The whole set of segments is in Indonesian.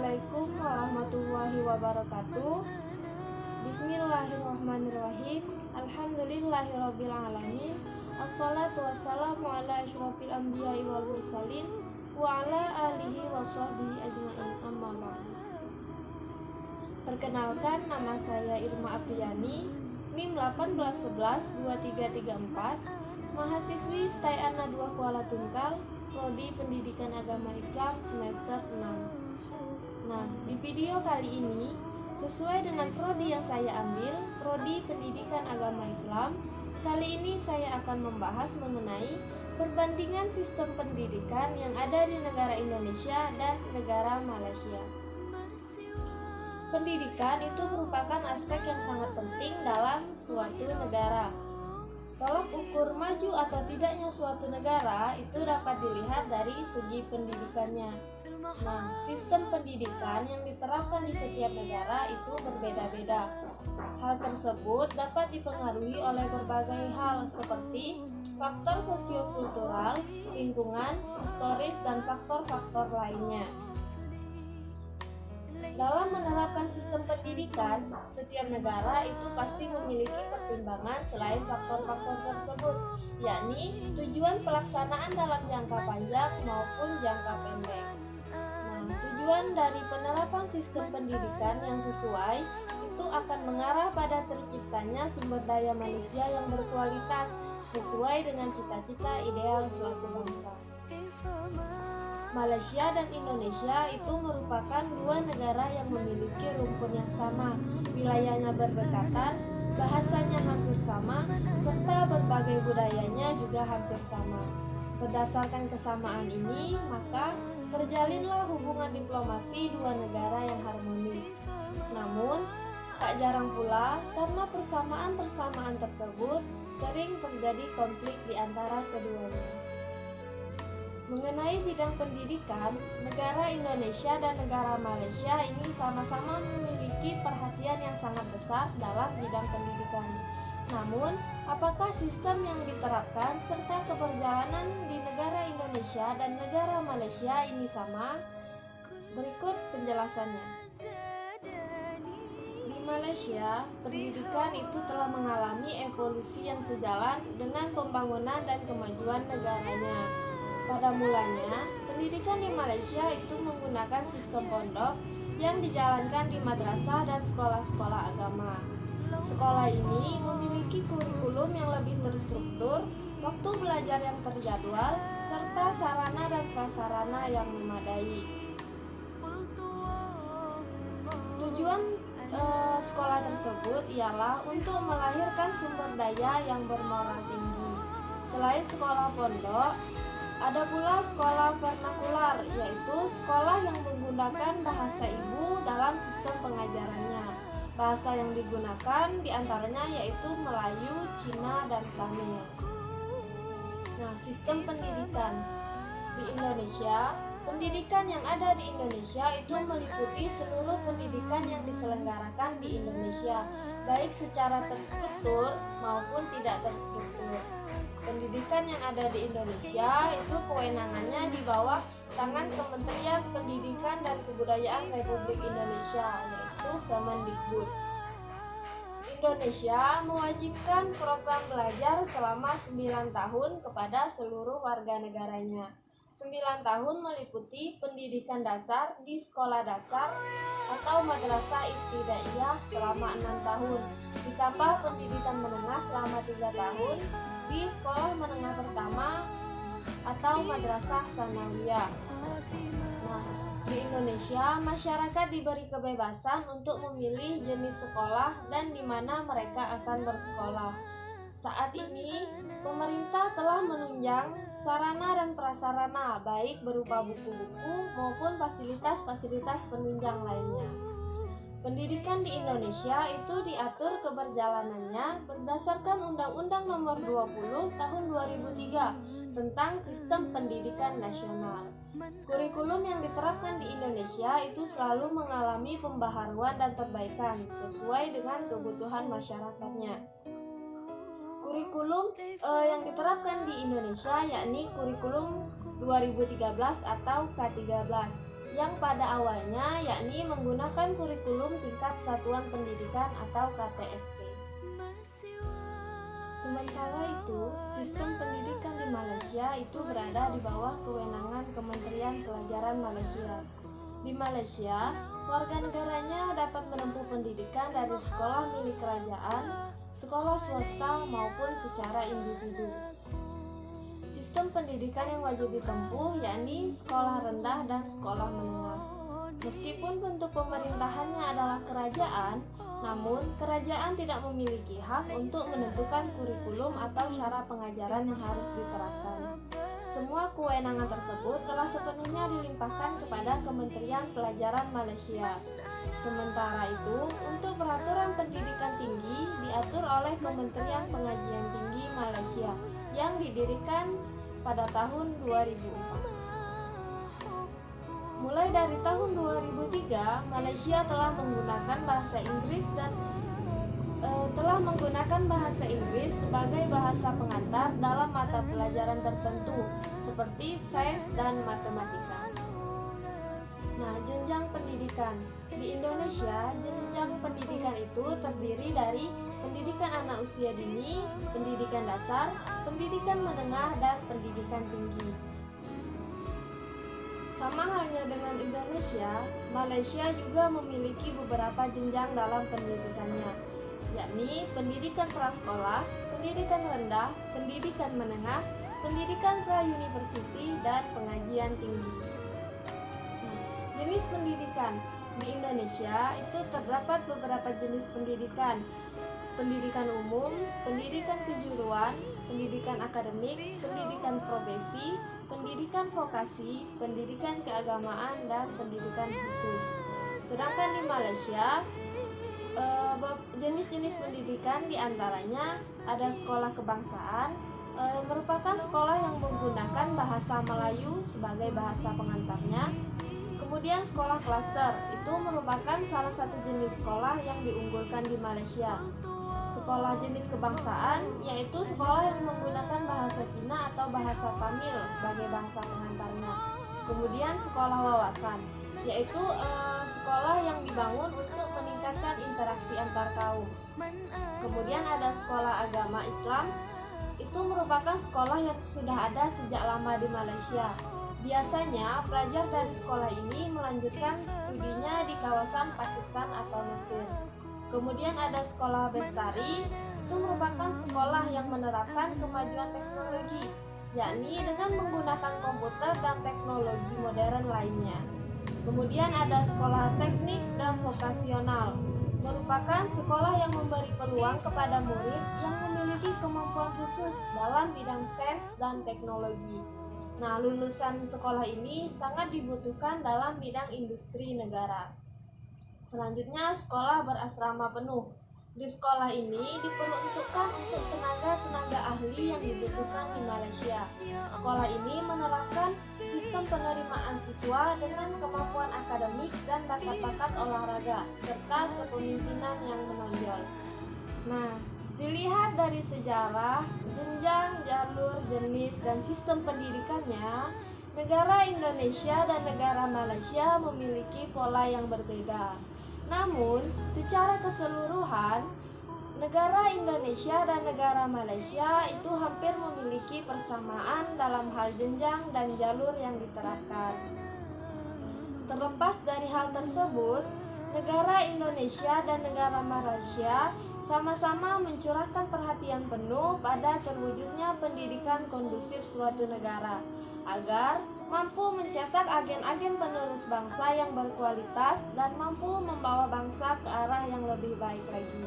Assalamualaikum warahmatullahi wabarakatuh. Bismillahirrahmanirrahim. Alhamdulillahirabbil alamin. Assalatu wassalamu ala asyrofil anbiya'i wal mursalin wa ala alihi washabbihi ajmain, amma ba'du. Perkenalkan, nama saya Irma Apriani, NIM 18112334, mahasiswi Stayana 2 Kuala Tungkal, Prodi Pendidikan Agama Islam semester 6. Nah, di video kali ini, sesuai dengan prodi yang saya ambil, Prodi Pendidikan Agama Islam, kali ini saya akan membahas mengenai perbandingan sistem pendidikan yang ada di negara Indonesia dan negara Malaysia. Pendidikan itu merupakan aspek yang sangat penting dalam suatu negara. Tolak ukur maju atau tidaknya suatu negara itu dapat dilihat dari segi pendidikannya. Nah, sistem pendidikan yang diterapkan di setiap negara itu berbeda-beda. Hal tersebut dapat dipengaruhi oleh berbagai hal seperti faktor sosiokultural, lingkungan, historis, dan faktor-faktor lainnya. Dalam menerapkan sistem pendidikan, setiap negara itu pasti memiliki pertimbangan selain faktor-faktor tersebut, yakni tujuan pelaksanaan dalam jangka panjang maupun jangka pendek. Nah, tujuan dari penerapan sistem pendidikan yang sesuai itu akan mengarah pada terciptanya sumber daya manusia yang berkualitas sesuai dengan cita-cita ideal suatu bangsa. Malaysia dan Indonesia itu merupakan dua negara yang memiliki rumpun yang sama, wilayahnya berdekatan, bahasanya hampir sama, serta berbagai budayanya juga hampir sama. Berdasarkan kesamaan ini, maka terjalinlah hubungan diplomasi dua negara yang harmonis. Namun, tak jarang pula karena persamaan-persamaan tersebut sering terjadi konflik di antara keduanya. Mengenai bidang pendidikan, negara Indonesia dan negara Malaysia ini sama-sama memiliki perhatian yang sangat besar dalam bidang pendidikan. Namun, apakah sistem yang diterapkan serta keberjalanan di negara Indonesia dan negara Malaysia ini sama? Berikut penjelasannya. Di Malaysia, pendidikan itu telah mengalami evolusi yang sejalan dengan pembangunan dan kemajuan negaranya. Pada mulanya, pendidikan di Malaysia itu menggunakan sistem pondok yang dijalankan di madrasah dan sekolah-sekolah agama. Sekolah ini memiliki kurikulum yang lebih terstruktur, waktu belajar yang terjadwal, serta sarana dan prasarana yang memadai. Tujuan sekolah tersebut ialah untuk melahirkan sumber daya yang bermoral tinggi. Selain sekolah pondok, ada pula sekolah vernakular, yaitu sekolah yang menggunakan bahasa ibu dalam sistem pengajarannya. Bahasa yang digunakan diantaranya yaitu Melayu, Cina, dan Tamil. Nah, sistem pendidikan di Indonesia, pendidikan yang ada di Indonesia itu meliputi seluruh pendidikan yang diselenggarakan di Indonesia, baik secara terstruktur maupun tidak terstruktur. Pendidikan yang ada di Indonesia itu kewenangannya di bawah tangan Kementerian Pendidikan dan Kebudayaan Republik Indonesia, yaitu Kemendikbud. Indonesia mewajibkan program belajar selama 9 tahun kepada seluruh warga negaranya. 9 tahun meliputi pendidikan dasar di sekolah dasar atau madrasah ibtidaiyah selama 6 tahun, ditambah pendidikan menengah selama 3 tahun, di sekolah menengah pertama atau madrasah sanawiyah. Nah, di Indonesia masyarakat diberi kebebasan untuk memilih jenis sekolah dan di mana mereka akan bersekolah. Saat ini, pemerintah telah menunjang sarana dan prasarana baik berupa buku-buku maupun fasilitas-fasilitas penunjang lainnya. Pendidikan di Indonesia itu diatur keberjalanannya berdasarkan Undang-Undang Nomor 20 Tahun 2003 tentang Sistem Pendidikan Nasional. Kurikulum yang diterapkan di Indonesia itu selalu mengalami pembaharuan dan perbaikan sesuai dengan kebutuhan masyarakatnya. Kurikulum yang diterapkan di Indonesia yakni kurikulum 2013 atau K13. yang pada awalnya yakni menggunakan kurikulum tingkat satuan pendidikan atau KTSP. Sementara itu, sistem pendidikan di Malaysia itu berada di bawah kewenangan Kementerian Pelajaran Malaysia. Di Malaysia, warga negaranya dapat menempuh pendidikan dari sekolah milik kerajaan, sekolah swasta maupun secara individu. Sistem pendidikan yang wajib ditempuh yakni sekolah rendah dan sekolah menengah. Meskipun bentuk pemerintahannya adalah kerajaan, namun kerajaan tidak memiliki hak untuk menentukan kurikulum atau cara pengajaran yang harus diterapkan. Semua kewenangan tersebut telah sepenuhnya dilimpahkan kepada Kementerian Pelajaran Malaysia. Sementara itu, untuk peraturan pendidikan tinggi diatur oleh Kementerian Pengajian Tinggi Malaysia yang didirikan pada tahun 2004. Mulai dari tahun 2003, Malaysia telah menggunakan bahasa Inggris sebagai bahasa pengantar dalam mata pelajaran tertentu seperti sains dan matematika. Nah, jenjang pendidikan. Di Indonesia, jenjang pendidikan itu terdiri dari pendidikan anak usia dini, pendidikan dasar, pendidikan menengah, dan pendidikan tinggi. Sama halnya dengan Indonesia, Malaysia juga memiliki beberapa jenjang dalam pendidikannya, yakni pendidikan prasekolah, pendidikan rendah, pendidikan menengah, pendidikan pra-university, dan pengajian tinggi. Jenis pendidikan di Indonesia itu terdapat beberapa jenis pendidikan: pendidikan umum, pendidikan kejuruan, pendidikan akademik, pendidikan profesi, pendidikan vokasi, pendidikan keagamaan, dan pendidikan khusus. Sedangkan di Malaysia, jenis-jenis pendidikan diantaranya ada sekolah kebangsaan, merupakan sekolah yang menggunakan bahasa Melayu sebagai bahasa pengantarnya. Kemudian sekolah klaster, itu merupakan salah satu jenis sekolah yang diunggulkan di Malaysia. Sekolah jenis kebangsaan, yaitu sekolah yang menggunakan bahasa Cina atau bahasa Tamil sebagai bahasa pengantarnya. Kemudian sekolah wawasan, yaitu sekolah yang dibangun untuk meningkatkan interaksi antar kaum. Kemudian ada sekolah agama Islam, itu merupakan sekolah yang sudah ada sejak lama di Malaysia. Biasanya pelajar dari sekolah ini melanjutkan studinya di kawasan Pakistan atau Mesir. Kemudian ada sekolah Bestari, itu merupakan sekolah yang menerapkan kemajuan teknologi, yakni dengan menggunakan komputer dan teknologi modern lainnya. Kemudian ada sekolah teknik dan vokasional, merupakan sekolah yang memberi peluang kepada murid yang memiliki kemampuan khusus dalam bidang sains dan teknologi. Nah, lulusan sekolah ini sangat dibutuhkan dalam bidang industri negara. Selanjutnya, sekolah berasrama penuh. Di sekolah ini diperuntukkan untuk tenaga-tenaga ahli yang dibutuhkan di Malaysia. Sekolah ini menerapkan sistem penerimaan siswa dengan kemampuan akademik dan bakat-bakat olahraga, serta kepemimpinan yang menonjol. Nah, dilihat dari sejarah, jenjang, jalur, jenis, dan sistem pendidikannya, negara Indonesia dan negara Malaysia memiliki pola yang berbeda. Namun, secara keseluruhan, negara Indonesia dan negara Malaysia itu hampir memiliki persamaan dalam hal jenjang dan jalur yang diterapkan. Terlepas dari hal tersebut, negara Indonesia dan negara Malaysia sama-sama mencurahkan perhatian penuh pada terwujudnya pendidikan kondusif suatu negara, agar mampu mencetak agen-agen penerus bangsa yang berkualitas dan mampu membawa bangsa ke arah yang lebih baik lagi.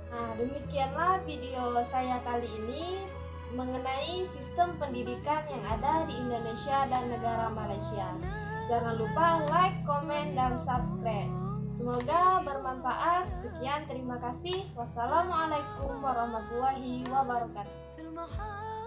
Nah, demikianlah video saya kali ini mengenai sistem pendidikan yang ada di Indonesia dan negara Malaysia. Jangan lupa like, komen, dan subscribe. Semoga bermanfaat. Sekian, terima kasih. Wassalamualaikum warahmatullahi wabarakatuh.